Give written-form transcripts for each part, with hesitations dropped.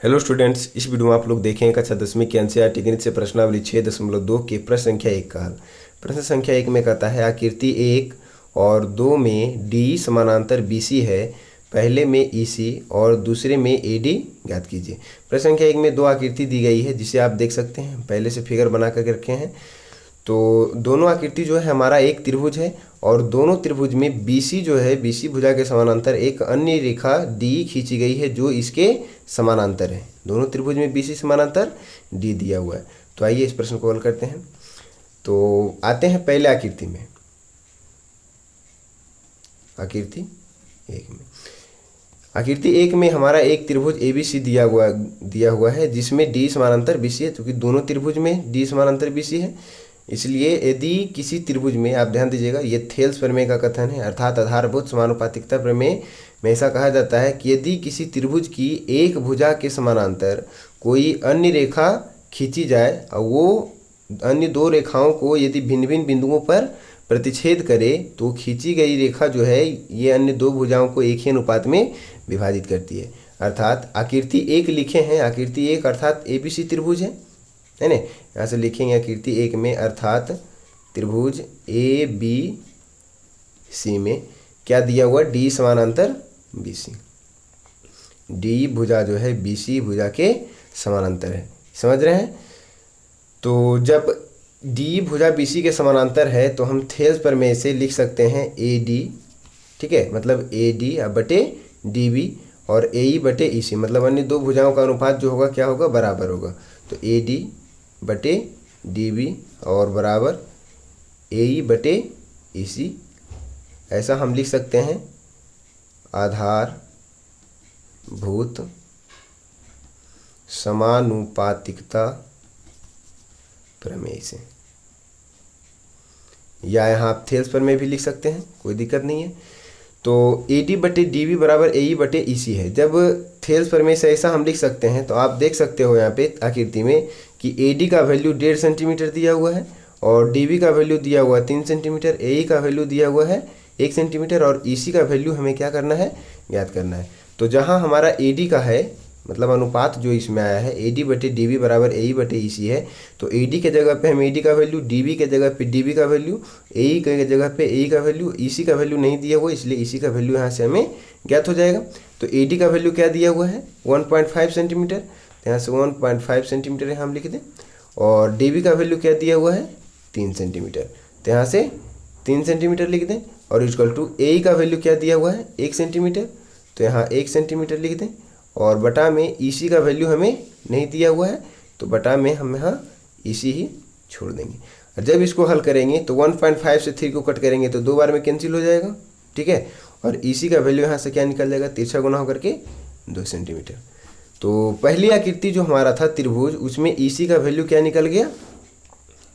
Hello students, इस video में आप लोग देखेंगे कक्षा 10वीं के एनसीईआरटी गणित से प्रश्नावली 6.2 के प्रश्न संख्या 1 का हल। प्रश्न संख्या 1 में कहता है आकृति 1 और 2 में डी समानांतर बीसी है, पहले में ईसी और दूसरे में एडी ज्ञात कीजिए। प्रश्न संख्या 1 में दो आकृति दी गई है जिसे आप देख सकते हैं, पहले से फिगर बना करके रखे हैं। तो दोनों आकृति जो है हमारा एक त्रिभुज है और दोनों त्रिभुज में बीसी जो है, बीसी भुजा के समानांतर एक अन्य रेखा डी खींची गई है जो इसके समानांतर है। दोनों त्रिभुज में बीसी समानांतर डी दिया हुआ है। तो आइए इस प्रश्न को हल करते हैं। तो आते हैं पहले आकृति में, आकृति एक में हमारा एक त्रिभुज एबीसी दिया हुआ है जिसमें डी समानांतर बीसी है, क्योंकि दोनों त्रिभुज में डी समानांतर बीसी है। इसलिए यदि किसी त्रिभुज में, आप ध्यान दीजिएगा, ये थेल्स प्रमेय का कथन है, अर्थात आधारभूत समानुपातिकता प्रमेय में ऐसा कहा जाता है कि यदि किसी त्रिभुज की एक भुजा के समानांतर कोई अन्य रेखा खींची जाए और वो अन्य दो रेखाओं को यदि भिन्न भिन्न बिंदुओं पर प्रतिच्छेद करे तो खींची गई रेखा जो है ये अन्य दो भुजाओं को एक ही अनुपात में विभाजित करती है। अर्थात आकृति 1 लिखे हैं, आकृति 1 अर्थात एबीसी त्रिभुज है ना। यहाँ से लिखेंगे आकृति 1 में अर्थात त्रिभुज ए बी सी में क्या दिया हुआ, डी समानांतर बीसी। डी भुजा जो है बीसी भुजा के समानांतर है, समझ रहे हैं। तो जब डी भुजा बीसी के समानांतर है तो हम थेल्स प्रमेय से लिख सकते हैं ए डी, ठीक है, मतलब ए डी बटे डी बी और ए ई बटे ई सी, मतलब अन्य दो भुजाओं का अनुपात जो होगा क्या होगा, बराबर होगा। तो ए डी बटे डी बी और बराबर ए ई बटे ई सी, ऐसा हम लिख सकते हैं आधारभूत समानुपातिकता प्रमेय से। या यहाँ आप थेल्स प्रमेय भी लिख सकते हैं, कोई दिक्कत नहीं है। तो ए डी बटे डी बी बराबर ए ई बटे ई सी है। जब थेल्स प्रमेय से ऐसा हम लिख सकते हैं तो आप देख सकते हो यहाँ पे आकृति में कि ए डी का वैल्यू 1.5 सेंटीमीटर दिया हुआ है और डी बी का वैल्यू दिया हुआ है 3 सेंटीमीटर, ए ई का वैल्यू दिया हुआ है 1 सेंटीमीटर और ई सी का वैल्यू हमें क्या करना है, ज्ञात करना है। तो जहाँ हमारा ए डी का है, मतलब अनुपात जो इसमें आया है ए डी बटे डी बी बराबर ए ई बटे ई सी है, तो ए डी के जगह पे हम ए डी का वैल्यू, डी बी के जगह पे डी बी का वैल्यू, ए ई के जगह पे ए ई का वैल्यू, ई सी का वैल्यू नहीं दिया हुआ इसलिए ई सी का वैल्यू यहाँ से हमें ज्ञात हो जाएगा। तो ए डी का वैल्यू क्या दिया हुआ है, 1.5 सेंटीमीटर, तो यहाँ से 1.5 सेंटीमीटर यहाँ हम लिख दें। और डी बी का वैल्यू क्या दिया हुआ है, 3 सेंटीमीटर, तो यहाँ से 3 सेंटीमीटर लिख दें। और इक्वल टू ए ई का वैल्यू क्या दिया हुआ है, 1 सेंटीमीटर, तो यहाँ 1 सेंटीमीटर लिख दें। और बटा में ई सी का वैल्यू हमें नहीं दिया हुआ है तो बटा में हम यहाँ ई सी ही छोड़ देंगे। और जब इसको हल करेंगे तो 1.5 से 3 को कट करेंगे तो 2 बार में कैंसिल हो जाएगा, ठीक है। और ई सी का वैल्यू यहाँ से क्या निकल जाएगा, तिरछा गुना होकर के 2 सेंटीमीटर। तो पहली आकृति जो हमारा था त्रिभुज, उसमें ई सी का वैल्यू क्या निकल गया,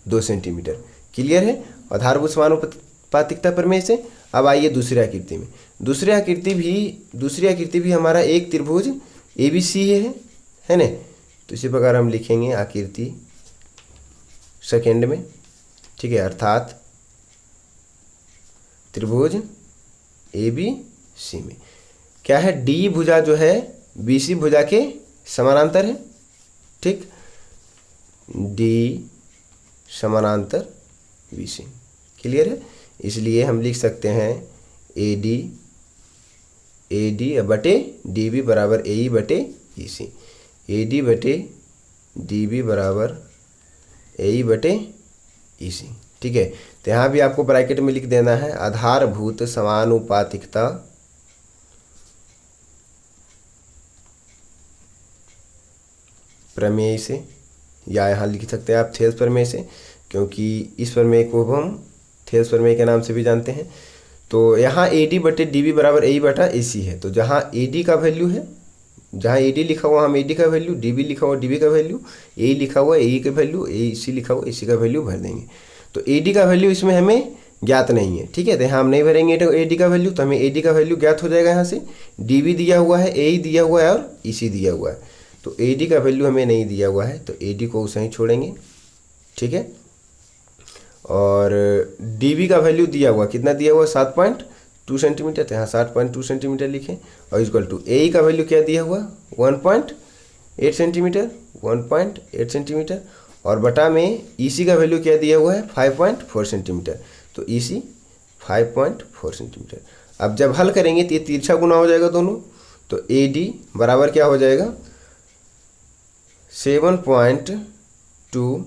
2 सेंटीमीटर। क्लियर है आधारभूत समानुपातिकता प्रमेय से। अब आइए दूसरी आकृति में। दूसरी आकृति भी हमारा एक त्रिभुज ए बी सी है ना। तो इसी प्रकार हम लिखेंगे आकृति सेकेंड में, ठीक है, अर्थात त्रिभुज ए बी सी में क्या है, डी भुजा जो है बी सी भुजा के समानांतर है, ठीक, डी समानांतर बी सी। क्लियर है। इसलिए हम लिख सकते हैं ए डी बटे डी बी बराबर ए ई बटे ई सी, ए डी बटे डी बी बराबर ए ई बटे ई सी, ठीक है। तो यहाँ भी आपको ब्रैकेट में लिख देना है आधारभूत समानुपातिकता प्रमेय से, या यहाँ लिख सकते हैं आप थेल्स प्रमेय से, क्योंकि इस प्रमेय को हम थेल्स प्रमेय के नाम से भी जानते हैं। तो यहाँ ए डी बटे डी बी बराबर ए ई बटा ए सी है। तो जहाँ ए डी का वैल्यू है, जहाँ ए डी लिखा हुआ हम ए डी का वैल्यू, डी बी लिखा हुआ डी बी का वैल्यू, ए लिखा हुआ ए ई का वैल्यू, ए सी लिखा हुआ ए सी का वैल्यू भर देंगे। तो ए डी का वैल्यू इसमें हमें ज्ञात नहीं है, ठीक है, तो यहाँ हम नहीं भरेंगे ए डी का वैल्यू, तो हमें ए डी का वैल्यू ज्ञात हो जाएगा। यहाँ से डी बी दिया हुआ है, ए ई दिया हुआ है और ई सी दिया हुआ है। तो ए डी का वैल्यू हमें नहीं दिया हुआ है तो ए डी को उसे ही छोड़ेंगे, ठीक है। और डी बी का वैल्यू दिया हुआ, कितना दिया हुआ, 7.2 सेंटीमीटर, तो यहाँ 7.2 सेंटीमीटर लिखें। और इक्वल टू ए का वैल्यू क्या दिया हुआ, 8 सेंटीमीटर, 1.8 सेंटीमीटर, और बटा में ईसी का वैल्यू क्या दिया हुआ है 5.4 सेंटीमीटर, तो ईसी 5.4 सेंटीमीटर। अब जब हल करेंगे तो ये तिरछा गुना हो जाएगा दोनों, तो AD बराबर क्या हो जाएगा 7.2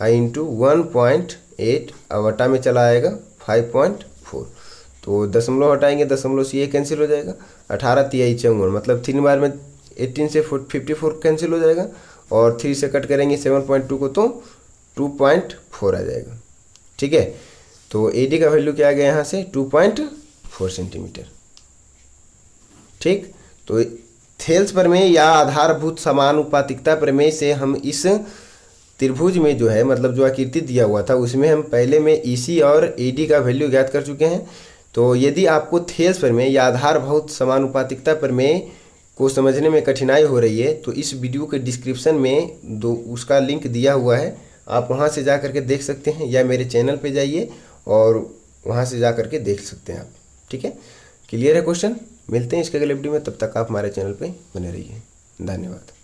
इंटू 1.8, अब बटा में चला आएगा 5.4, तो दशमलव हटाएंगे, दशमलव से ये कैंसिल हो जाएगा, 18 तिहाई 54, मतलब 3 बार में 18 से 54 कैंसिल हो जाएगा, और 3 से कट करेंगे 7.2 को तो 2.4 आ जाएगा। ठीक है, तो AD का वैल्यू क्या आ गया यहाँ से 2.4 सेंटीमीटर। ठीक, तो थेल्स प्रमेय या आधारभूत समानुपातिकता प्रमेय से हम इस त्रिभुज में जो है, मतलब जो आकृति दिया हुआ था उसमें हम पहले में EC और AD का वैल्यू ज्ञात कर चुके हैं। तो यदि आपको थेल्स प्रमेय या आधारभूत समानुपातिकता प्रमेय को समझने में कठिनाई हो रही है तो इस वीडियो के डिस्क्रिप्शन में उसका लिंक दिया हुआ है, आप वहां से जा करके देख सकते हैं, या मेरे चैनल पे जाइए और वहां से जा करके देख सकते हैं आप। ठीक है, क्लियर है क्वेश्चन? मिलते हैं इसके अगले वीडियो में, तब तक आप हमारे चैनल पे बने रहिए। धन्यवाद।